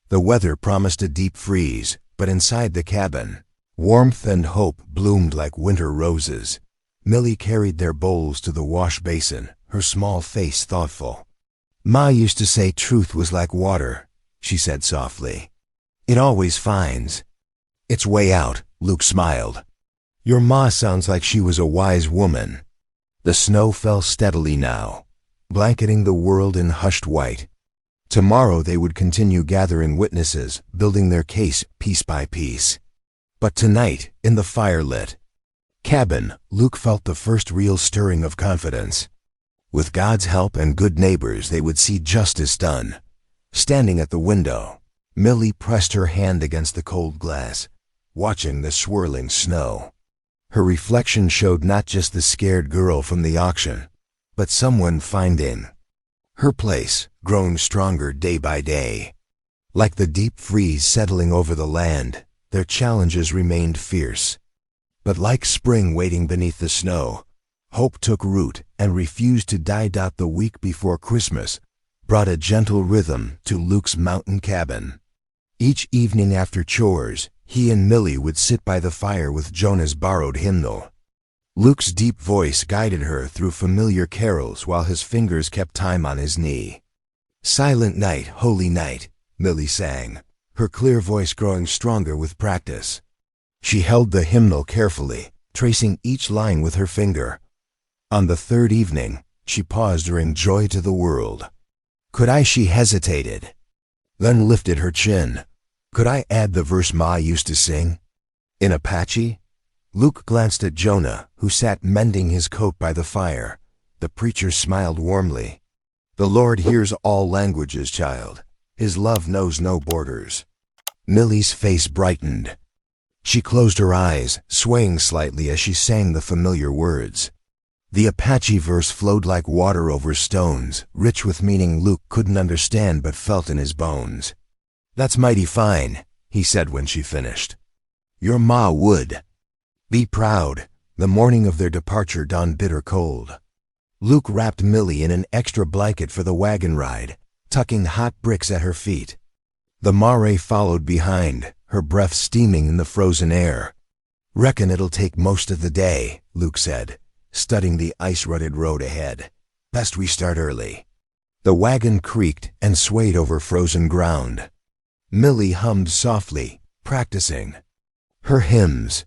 The weather promised a deep freeze, but inside the cabin, warmth and hope bloomed like winter roses. Millie carried their bowls to the wash basin, her small face thoughtful. Ma used to say truth was like water, she said softly. It always finds its way out, Luke smiled. Your ma sounds like she was a wise woman. The snow fell steadily now, blanketing the world in hushed white. Tomorrow they would continue gathering witnesses, building their case piece by piece. But tonight, in the firelit cabin, Luke felt the first real stirring of confidence. With God's help and good neighbors, they would see justice done. Standing at the window, Millie pressed her hand against the cold glass, watching the swirling snow. Her reflection showed not just the scared girl from the auction, but someone finding her place, growing stronger day by day. Like the deep freeze settling over the land, their challenges remained fierce. But like spring waiting beneath the snow, hope took root and refused to die. The week before Christmas brought a gentle rhythm to Luke's mountain cabin. Each evening after chores, he and Millie would sit by the fire with Jonah's borrowed hymnal. Luke's deep voice guided her through familiar carols while his fingers kept time on his knee. Silent night, holy night, Millie sang, her clear voice growing stronger with practice. She held the hymnal carefully, tracing each line with her finger. On the third evening, she paused during Joy to the World. She hesitated, then lifted her chin. Could I add the verse Ma used to sing? In Apache? Luke glanced at Jonah, who sat mending his coat by the fire. The preacher smiled warmly. The Lord hears all languages, child. His love knows no borders. Millie's face brightened. She closed her eyes, swaying slightly as she sang the familiar words. The Apache verse flowed like water over stones, rich with meaning Luke couldn't understand but felt in his bones. That's mighty fine, he said when she finished. Your ma would be proud. The morning of their departure dawned bitter cold. Luke wrapped Millie in an extra blanket for the wagon ride, tucking hot bricks at her feet. The mare followed behind, her breath steaming in the frozen air. Reckon it'll take most of the day, Luke said, studying the ice-rutted road ahead. Best we start early. The wagon creaked and swayed over frozen ground. Millie hummed softly, practicing her hymns.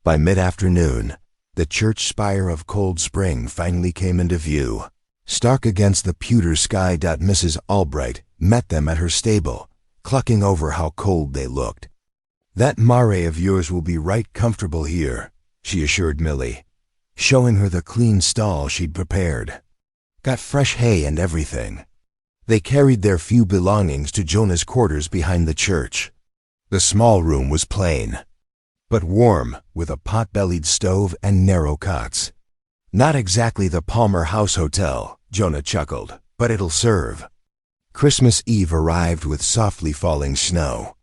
By mid-afternoon, The church spire of Cold Spring finally came into view, stark against the pewter sky. Mrs. Albright met them at her stable, clucking over how cold they looked. "That mare of yours will be right comfortable here," she assured Millie, showing her the clean stall she'd prepared. "Got fresh hay and everything." They carried their few belongings to Jonah's quarters behind the church. The small room was plain, but warm, with a pot-bellied stove and narrow cots. "Not exactly the Palmer House Hotel," Jonah chuckled, "but it'll serve." Christmas Eve arrived with softly falling snow.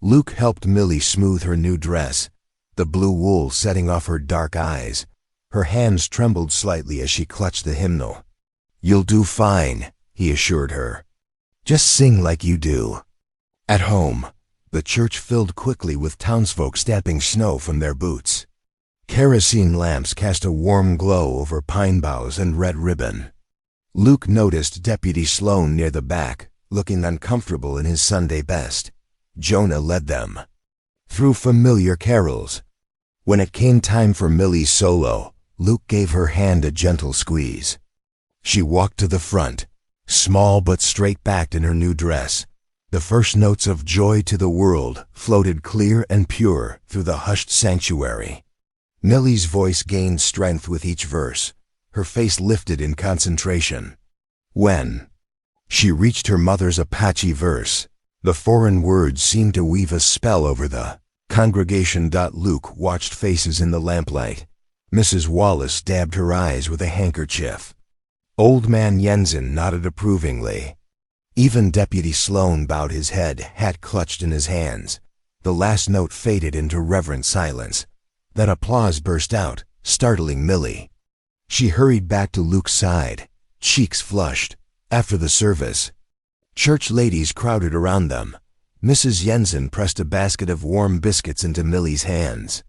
Luke helped Millie smooth her new dress, the blue wool setting off her dark eyes. Her hands trembled slightly as she clutched the hymnal. "You'll do fine," he assured her. "Just sing like you do." At home, the church filled quickly with townsfolk stamping snow from their boots. Kerosene lamps cast a warm glow over pine boughs and red ribbon. Luke noticed Deputy Sloan near the back, looking uncomfortable in his Sunday best. Jonah led them through familiar carols. When it came time for Millie's solo, Luke gave her hand a gentle squeeze. She walked to the front, small but straight-backed in her new dress. The first notes of Joy to the World floated clear and pure through the hushed sanctuary. Millie's voice gained strength with each verse, her face lifted in concentration. When she reached her mother's Apache verse, the foreign words seemed to weave a spell over the congregation. Luke watched faces in the lamplight. Mrs. Wallace dabbed her eyes with a handkerchief. Old man Jensen nodded approvingly. Even Deputy Sloan bowed his head, hat clutched in his hands. The last note faded into reverent silence. Then applause burst out, startling Millie. She hurried back to Luke's side, cheeks flushed. After the service, church ladies crowded around them. Mrs. Jensen pressed a basket of warm biscuits into Millie's hands.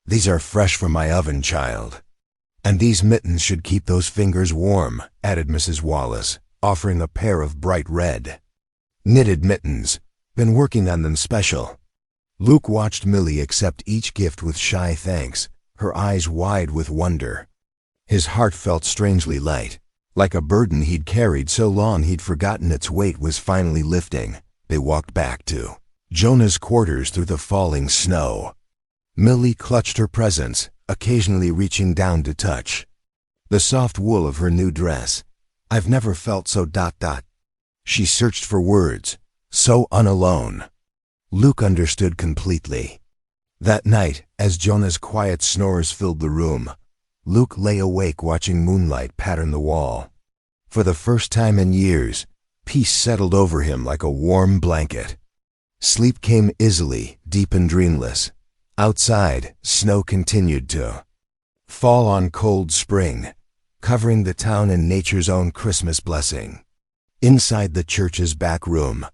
"These are fresh from my oven, child. And these mittens should keep those fingers warm," added Mrs. Wallace, offering a pair of bright red knitted mittens. "Been working on them special." Luke watched Millie accept each gift with shy thanks, her eyes wide with wonder. His heart felt strangely light, like a burden he'd carried so long he'd forgotten its weight was finally lifting. They walked back to Jonah's quarters through the falling snow. Millie clutched her presents, occasionally reaching down to touch the soft wool of her new dress. "I've never felt so ... She searched for words, so unalone. Luke understood completely. That night, as Jonah's quiet snores filled the room, Luke lay awake watching moonlight pattern the wall. For the first time in years, peace settled over him like a warm blanket. Sleep came easily, deep and dreamless. Outside, snow continued to fall on Cold Spring, covering the town in nature's own Christmas blessing. Inside the church's back room,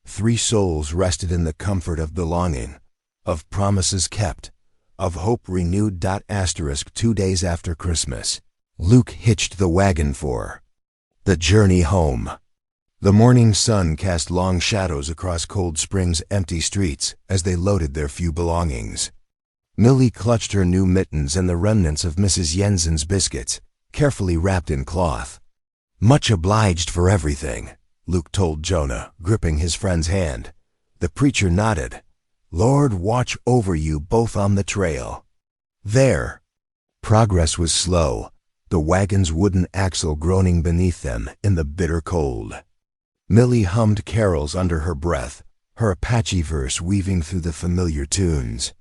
3 souls rested in the comfort of belonging, of promises kept, of hope renewed. 2 days after Christmas, Luke hitched the wagon for the journey home. The morning sun cast long shadows across Cold Spring's empty streets as they loaded their few belongings. Millie clutched her new mittens and the remnants of Mrs. Jensen's biscuits, carefully wrapped in cloth. "Much obliged for everything," Luke told Jonah, gripping his friend's hand. The preacher nodded. "Lord watch over you both on the trail." There. Progress was slow, the wagon's wooden axle groaning beneath them in the bitter cold. Millie hummed carols under her breath, her Apache verse weaving through the familiar tunes.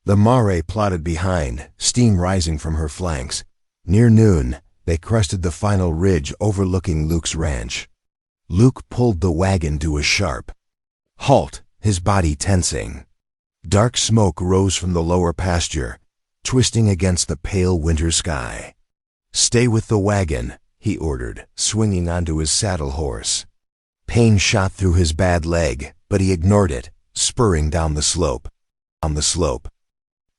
The mare plodded behind, steam rising from her flanks. Near noon, they crested the final ridge overlooking Luke's ranch. Luke pulled the wagon to a sharp halt, his body tensing. Dark smoke rose from the lower pasture, twisting against the pale winter sky. "Stay with the wagon," he ordered, swinging onto his saddle horse. Pain shot through his bad leg, but he ignored it, spurring down the slope.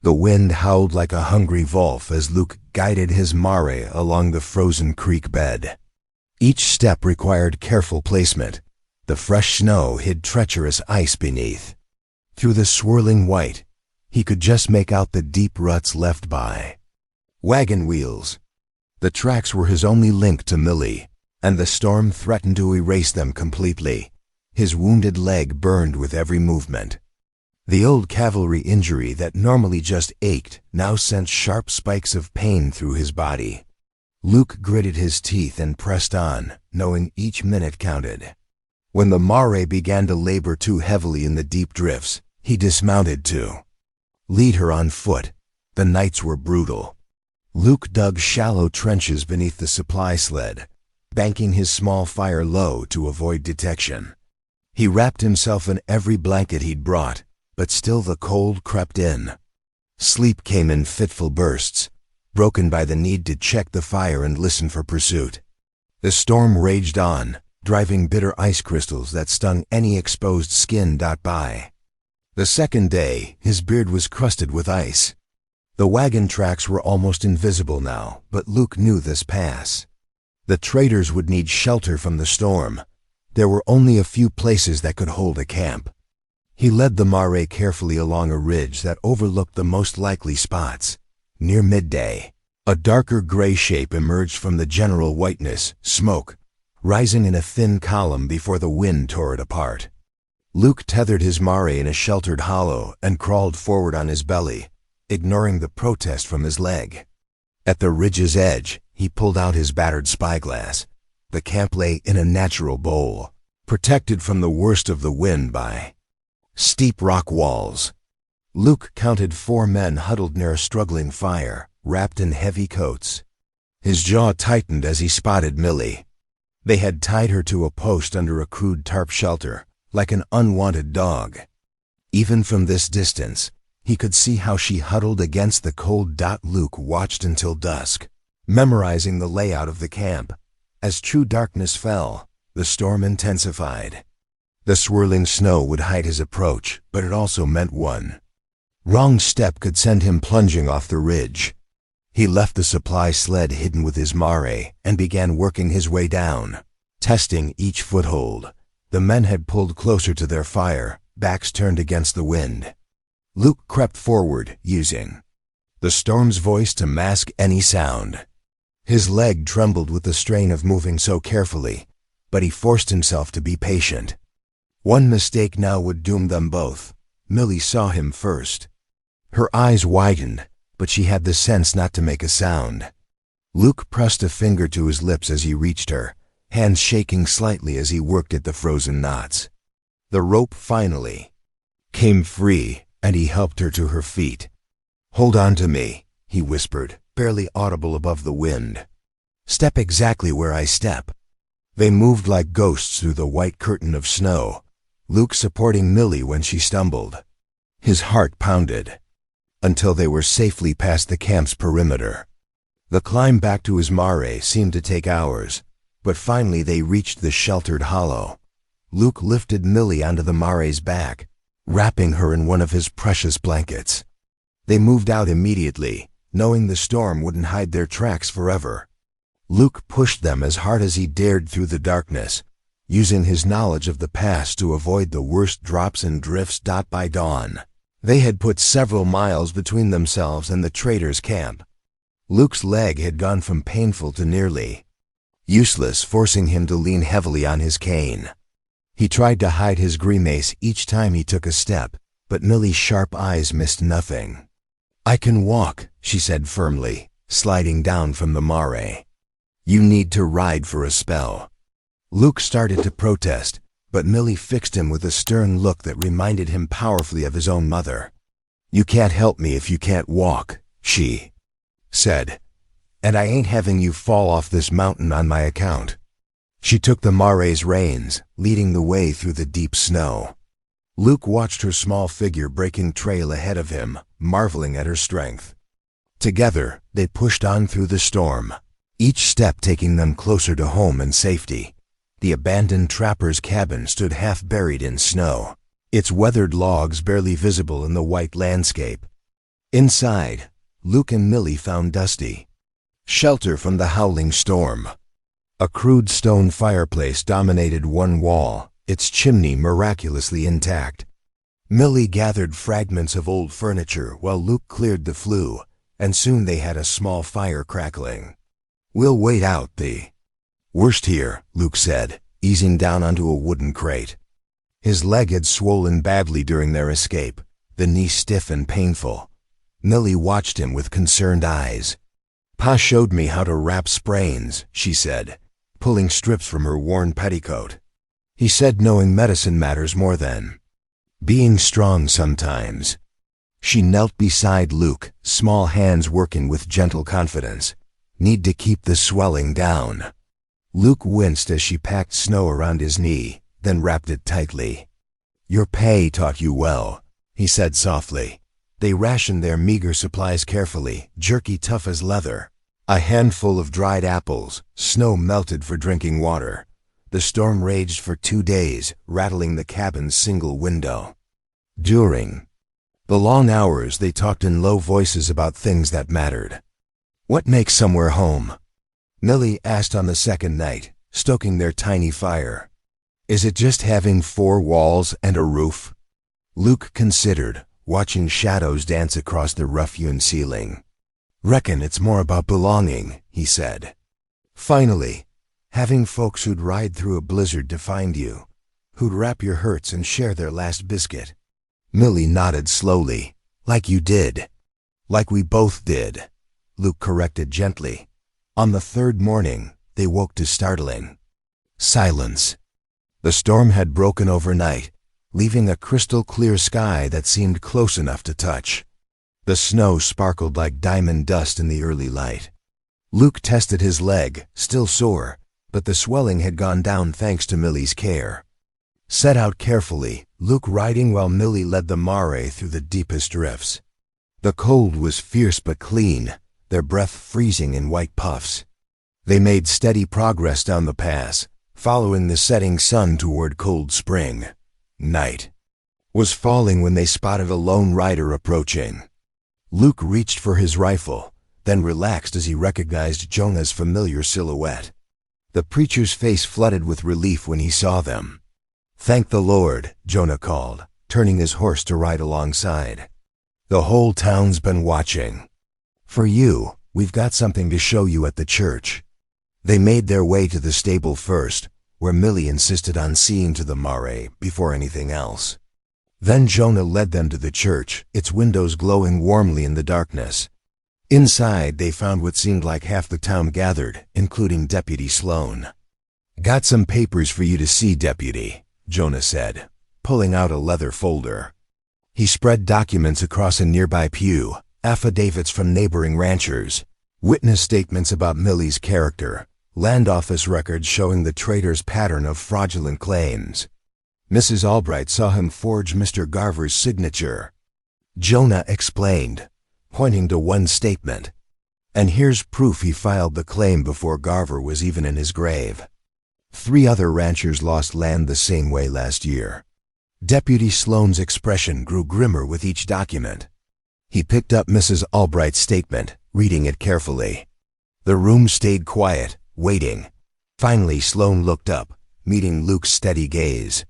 The wind howled like a hungry wolf as Luke guided his mare along the frozen creek bed. Each step required careful placement. The fresh snow hid treacherous ice beneath. Through the swirling white, he could just make out the deep ruts left by Wagon wheels. The tracks were his only link to Millie, and the storm threatened to erase them completely. His wounded leg burned with every movement. The old cavalry injury that normally just ached now sent sharp spikes of pain through his body. Luke gritted his teeth and pressed on, knowing each minute counted. When the mare began to labor too heavily in the deep drifts, he dismounted to lead her on foot. The nights were brutal. Luke dug shallow trenches beneath the supply sled, banking his small fire low to avoid detection. He wrapped himself in every blanket he'd brought, but still the cold crept in. Sleep came in fitful bursts, broken by the need to check the fire and listen for pursuit. The storm raged on, driving bitter ice crystals that stung any exposed skin by. The second day, his beard was crusted with ice. The wagon tracks were almost invisible now, but Luke knew this pass. The traders would need shelter from the storm. There were only a few places that could hold a camp. He led the mare carefully along a ridge that overlooked the most likely spots. Near midday, a darker gray shape emerged from the general whiteness, smoke, rising in a thin column before the wind tore it apart. Luke tethered his mare in a sheltered hollow and crawled forward on his belly, ignoring the protest from his leg. At the ridge's edge, he pulled out his battered spyglass. The camp lay in a natural bowl, protected from the worst of the wind by steep rock walls. Luke counted 4 men huddled near a struggling fire, wrapped in heavy coats. His jaw tightened as he spotted Millie. They had tied her to a post under a crude tarp shelter, like an unwanted dog. Even from this distance, he could see how she huddled against the cold. Luke watched until dusk, memorizing the layout of the camp. As true darkness fell, the storm intensified. The swirling snow would hide his approach, but it also meant one wrong step could send him plunging off the ridge. He left the supply sled hidden with his mare and began working his way down, testing each foothold. The men had pulled closer to their fire, backs turned against the wind. Luke crept forward, using the storm's voice to mask any sound. His leg trembled with the strain of moving so carefully, but he forced himself to be patient. One mistake now would doom them both. Millie saw him first. Her eyes widened, but she had the sense not to make a sound. Luke pressed a finger to his lips as he reached her, hands shaking slightly as he worked at the frozen knots. The rope finally came free, and he helped her to her feet. "Hold on to me," he whispered, barely audible above the wind. "Step exactly where I step." They moved like ghosts through the white curtain of snow, Luke supporting Millie when she stumbled. His heart pounded, until they were safely past the camp's perimeter. The climb back to his mare seemed to take hours, but finally they reached the sheltered hollow. Luke lifted Millie onto the mare's back, wrapping her in one of his precious blankets. They moved out immediately, knowing the storm wouldn't hide their tracks forever. Luke pushed them as hard as he dared through the darkness, using his knowledge of the past to avoid the worst drops and drifts. By dawn, they had put several miles between themselves and the traders' camp. Luke's leg had gone from painful to nearly useless, forcing him to lean heavily on his cane. He tried to hide his grimace each time he took a step, but Millie's sharp eyes missed nothing. "I can walk," she said firmly, sliding down from the mare. "You need to ride for a spell." Luke started to protest, but Millie fixed him with a stern look that reminded him powerfully of his own mother. "You can't help me if you can't walk," she said, "and I ain't having you fall off this mountain on my account." She took the mare's reins, leading the way through the deep snow. Luke watched her small figure breaking trail ahead of him, marveling at her strength. Together, they pushed on through the storm, each step taking them closer to home and safety. The abandoned trapper's cabin stood half buried in snow, its weathered logs barely visible in the white landscape. Inside, Luke and Millie found Dusty shelter from the howling storm. A crude stone fireplace dominated one wall, its chimney miraculously intact. Millie gathered fragments of old furniture while Luke cleared the flue, and soon they had a small fire crackling. "We'll wait out the worst here," Luke said, easing down onto a wooden crate. His leg had swollen badly during their escape, the knee stiff and painful. Millie watched him with concerned eyes. "Pa showed me how to wrap sprains," she said, pulling strips from her worn petticoat. "He said knowing medicine matters more than being strong sometimes." She knelt beside Luke, small hands working with gentle confidence. "Need to keep the swelling down." Luke winced as she packed snow around his knee, then wrapped it tightly. "Your pay taught you well," he said softly. They rationed their meager supplies carefully, jerky tough as leather. A handful of dried apples, snow melted for drinking water. The storm raged for 2 days, rattling the cabin's single window. During the long hours, they talked in low voices about things that mattered. "What makes somewhere home?" Millie asked on the second night, stoking their tiny fire. "Is it just having 4 walls and a roof?" Luke considered, watching shadows dance across the rough-hewn ceiling. "Reckon it's more about belonging," he said. "Finally, having folks who'd ride through a blizzard to find you, who'd wrap your hurts and share their last biscuit." Millie nodded slowly. "Like you did." "Like we both did," Luke corrected gently. On the 3rd morning, they woke to startling silence. The storm had broken overnight, leaving a crystal-clear sky that seemed close enough to touch. The snow sparkled like diamond dust in the early light. Luke tested his leg, still sore, but the swelling had gone down thanks to Millie's care. Set out carefully, Luke riding while Millie led the mare through the deepest drifts. The cold was fierce but clean, their breath freezing in white puffs. They made steady progress down the pass, following the setting sun toward Cold Spring. Night was falling when they spotted a lone rider approaching. Luke reached for his rifle, then relaxed as he recognized Jonah's familiar silhouette. The preacher's face flooded with relief when he saw them. "Thank the Lord," Jonah called, turning his horse to ride alongside. "The whole town's been watching. For you, we've got something to show you at the church." They made their way to the stable first, where Millie insisted on seeing to the mare before anything else. Then Jonah led them to the church, its windows glowing warmly in the darkness. Inside, they found what seemed like half the town gathered, including Deputy Sloan. "Got some papers for you to see, Deputy," Jonah said, pulling out a leather folder. He spread documents across a nearby pew, affidavits from neighboring ranchers, witness statements about Millie's character, land office records showing the trader's pattern of fraudulent claims. Mrs. Albright saw him forge Mr. Garver's signature. Jonah explained, pointing to one statement. "And here's proof he filed the claim before Garver was even in his grave." 3 other ranchers lost land the same way last year. Deputy Sloan's expression grew grimmer with each document. He picked up Mrs. Albright's statement, reading it carefully. The room stayed quiet, waiting. Finally, Sloan looked up, meeting Luke's steady gaze.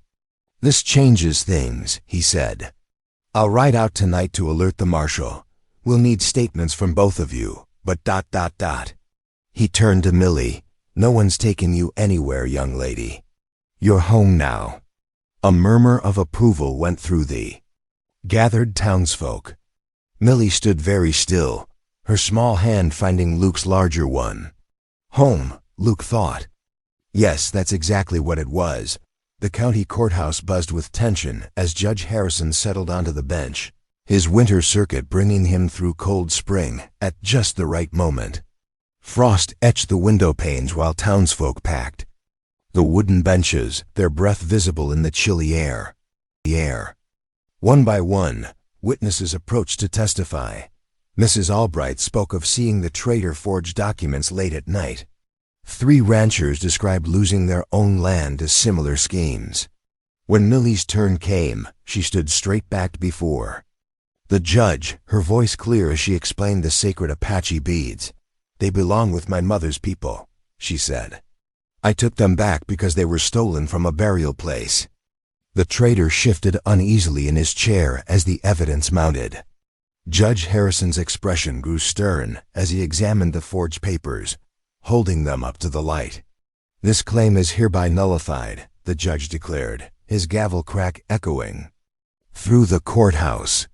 "This changes things," he said. "I'll ride out tonight to alert the marshal. We'll need statements from both of you, but ... He turned to Millie. "No one's taken you anywhere, young lady. You're home now." A murmur of approval went through the gathered townsfolk. Millie stood very still, her small hand finding Luke's larger one. Home, Luke thought. Yes, that's exactly what it was. The county courthouse buzzed with tension as Judge Harrison settled onto the bench, his winter circuit bringing him through Cold Spring at just the right moment. Frost etched the window panes while townsfolk packed. The wooden benches, their breath visible in the chilly air. One by one, witnesses approached to testify. Mrs. Albright spoke of seeing the trader forge documents late at night. 3 ranchers described losing their own land to similar schemes. When Millie's turn came, she stood straight-backed before the judge, her voice clear as she explained the sacred Apache beads. "They belong with my mother's people," she said. "I took them back because they were stolen from a burial place." The trader shifted uneasily in his chair as the evidence mounted. Judge Harrison's expression grew stern as he examined the forged papers, holding them up to the light. "This claim is hereby nullified," the judge declared, his gavel crack echoing through the courthouse.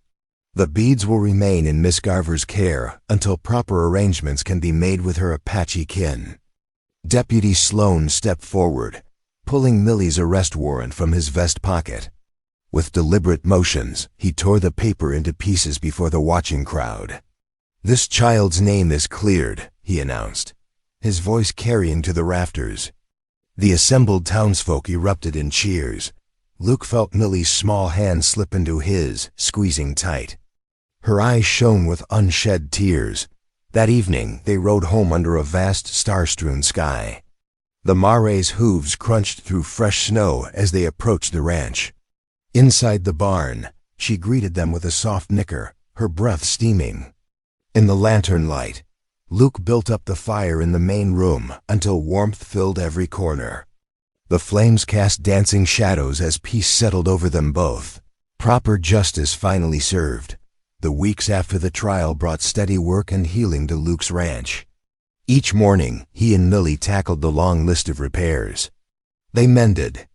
"The beads will remain in Miss Garver's care until proper arrangements can be made with her Apache kin." Deputy Sloan stepped forward, pulling Millie's arrest warrant from his vest pocket. With deliberate motions, he tore the paper into pieces before the watching crowd. "This child's name is cleared," he announced, his voice carrying to the rafters. The assembled townsfolk erupted in cheers. Luke felt Millie's small hand slip into his, squeezing tight. Her eyes shone with unshed tears. That evening, they rode home under a vast, star-strewn sky. The Marais' hooves crunched through fresh snow as they approached the ranch. Inside the barn, she greeted them with a soft nicker, her breath steaming. In the lantern light, Luke built up the fire in the main room until warmth filled every corner. The flames cast dancing shadows as peace settled over them both. Proper justice finally served. The weeks after the trial brought steady work and healing to Luke's ranch. Each morning, he and Millie tackled the long list of repairs. They mended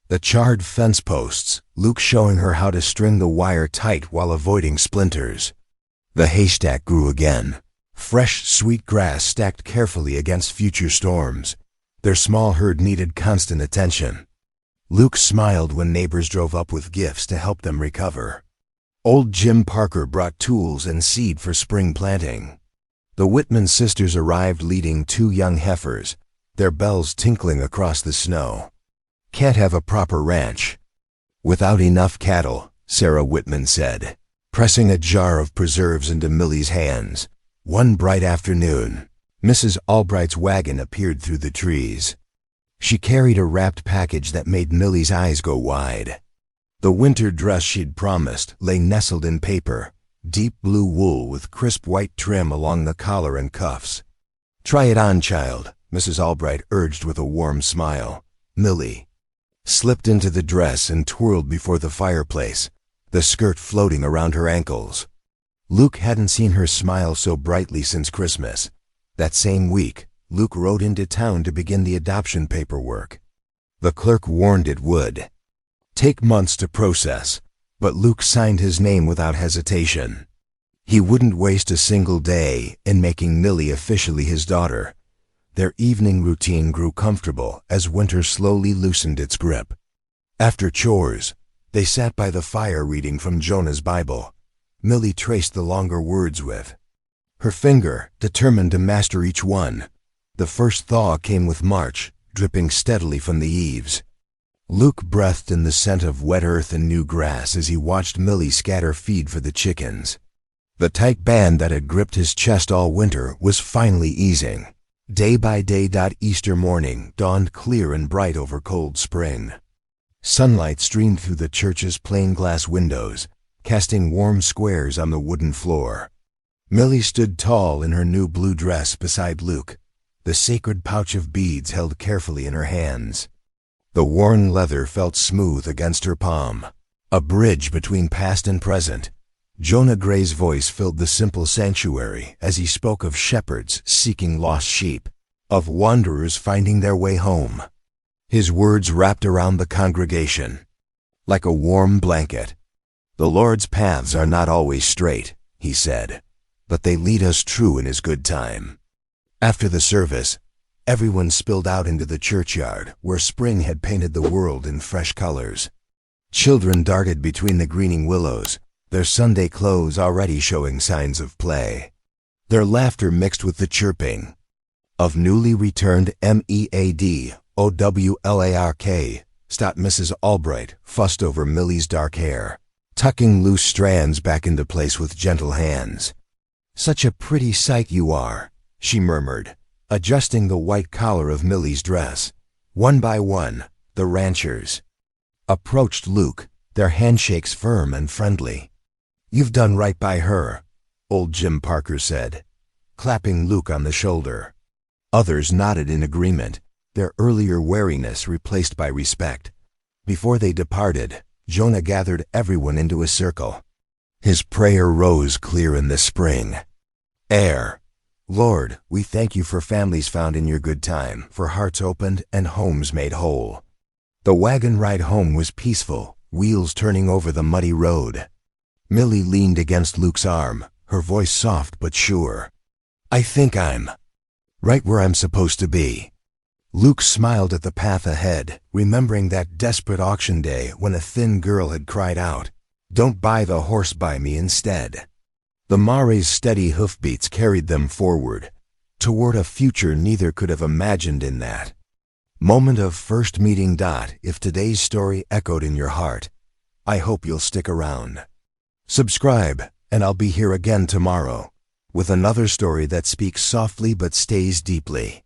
the charred fence posts, Luke showing her how to string the wire tight while avoiding splinters. The haystack grew again. Fresh, sweet grass stacked carefully against future storms. Their small herd needed constant attention. Luke smiled when neighbors drove up with gifts to help them recover. Old Jim Parker brought tools and seed for spring planting. The Whitman sisters arrived leading 2 young heifers, their bells tinkling across the snow. "Can't have a proper ranch without enough cattle," Sarah Whitman said, pressing a jar of preserves into Millie's hands. One bright afternoon, Mrs. Albright's wagon appeared through the trees. She carried a wrapped package that made Millie's eyes go wide. The winter dress she'd promised lay nestled in paper, deep blue wool with crisp white trim along the collar and cuffs. "Try it on, child," Mrs. Albright urged with a warm smile. Millie slipped into the dress and twirled before the fireplace, the skirt floating around her ankles. Luke hadn't seen her smile so brightly since Christmas. That same week, Luke rode into town to begin the adoption paperwork. The clerk warned it would take months to process, but Luke signed his name without hesitation. He wouldn't waste a single day in making Millie officially his daughter. Their evening routine grew comfortable as winter slowly loosened its grip. After chores, they sat by the fire reading from Jonah's Bible. Millie traced the longer words with her finger, determined to master each one. The first thaw came with March, dripping steadily from the eaves. Luke breathed in the scent of wet earth and new grass as he watched Millie scatter feed for the chickens. The tight band that had gripped his chest all winter was finally easing. Day by day. Easter morning dawned clear and bright over cold spring. Sunlight streamed through the church's plain glass windows, casting warm squares on the wooden floor. Millie stood tall in her new blue dress beside Luke, the sacred pouch of beads held carefully in her hands. The worn leather felt smooth against her palm, a bridge between past and present. Jonah Gray's voice filled the simple sanctuary as he spoke of shepherds seeking lost sheep, of wanderers finding their way home. His words wrapped around the congregation like a warm blanket. "The Lord's paths are not always straight," he said, "but they lead us true in his good time." After the service, everyone spilled out into the churchyard where spring had painted the world in fresh colors. Children darted between the greening willows, their Sunday clothes already showing signs of play. Their laughter mixed with the chirping of newly returned MEADOWLARK. Mrs. Albright fussed over Millie's dark hair, tucking loose strands back into place with gentle hands. "Such a pretty sight you are," she murmured, adjusting the white collar of Millie's dress. One by one, the ranchers approached Luke, their handshakes firm and friendly. "You've done right by her," old Jim Parker said, clapping Luke on the shoulder. Others nodded in agreement, their earlier wariness replaced by respect. Before they departed, Jonah gathered everyone into a circle. His prayer rose clear in the spring air. Lord, we thank you for families found in your good time, for hearts opened and homes made whole. The wagon ride home was peaceful, wheels turning over the muddy road. Millie leaned against Luke's arm, her voice soft but sure. I think I'm right where I'm supposed to be. Luke smiled at the path ahead, remembering that desperate auction day when a thin girl had cried out, "Don't buy the horse, buy me instead." The Mare's steady hoofbeats carried them forward, toward a future neither could have imagined in that moment of first meeting. If today's story echoed in your heart, I hope you'll stick around. Subscribe, and I'll be here again tomorrow, with another story that speaks softly but stays deeply.